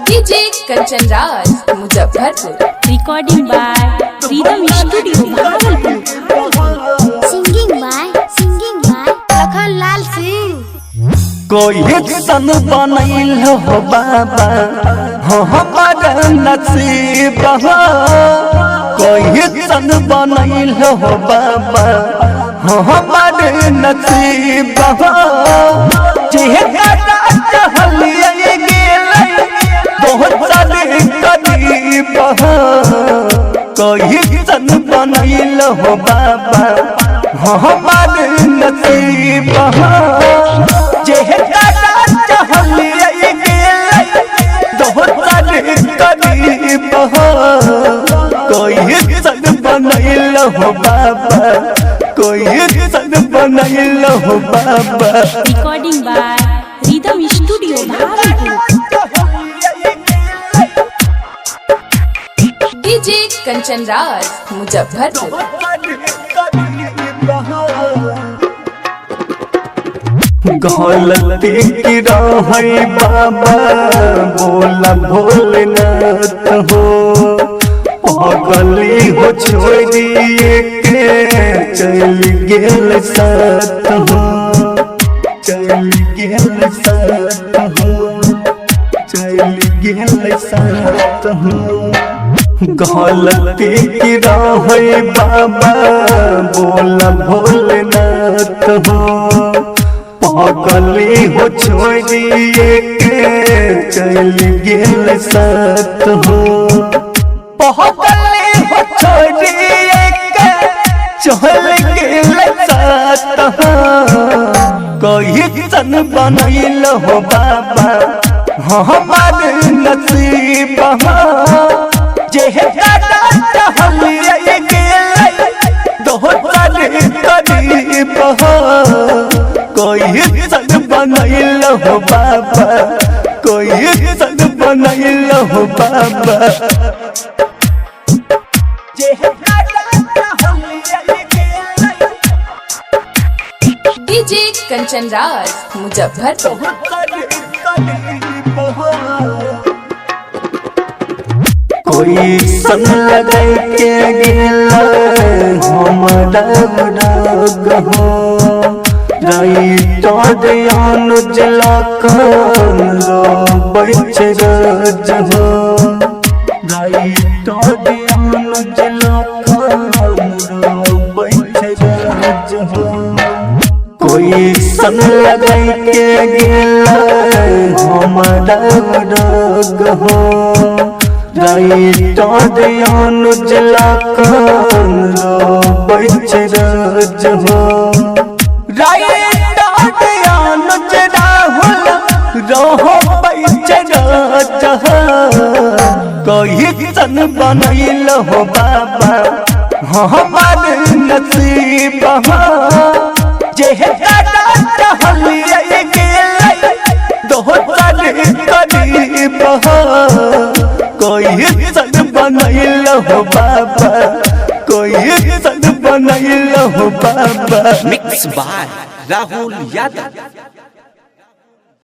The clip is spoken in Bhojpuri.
DJ Kanchan Raj Muzaffarpur. Recording by freedom studio Bhagalpur. Singing by Lakhan Lal Singh. कोई सन बनैल हो बाबा हो हमारा नसीब हो। कोई सन बनैल हो बाबा हो हमारे नसीब हो। चेहरा टहलिए गेलै बहुत सारे करीब हो। कोई सन बनैल हो बाबा हो हमारे नसीब हो। चेहरा टहलिए गेलै बहुत सारे करीब हो। कोई सन बनैल हो बाबा कोई सन बनैल हो बाबा। Recording by freedom studio Bhagalpur. DJ Kanchan Raj Muzaffarpur. गलती की रही बाबा बोला भोलेनाथ हो। पगली हो छोड़िए के चल गेल साथ हो। चल गेल साथ हो। चल गेल साथ हो। गलती की रही बाबा बोला भोलेनाथ हो। पगली हो छोड़िए के चल गेल साथ हो। पगली हो छोड़िए के चल गेल साथ हो। कोई सन बनैल हो बाबा हमारे नसीब हो। चेहरा टहलिए गेलै बहुत सारे करीब हो। कोई सन बनैल हो बाबा कोई सन बनैल हो बाबा। डीजे कंचन राज मुजफ्फरपुर। कोई सन लगाई के गेला हमारा राग हो। राइटर अनुज लखन बैठ राज हो। राइटर अनुज लखन बैठ राज हो। कोई सन लगाई के गेला हमारा राग हो। राइटर अनुज लखन बैठ राज हो। राइटर अनुज राहुल रहो बैठ राज हो। कोई सन बनैल हो बाबा हमारे नसीब हो। चेहरा टहलिए गेलै बहुत सारे करीब हो। कोई सन बनैल हो बाबा कोई सन बनैल हो बाबा। Mix by Rahul Yadav.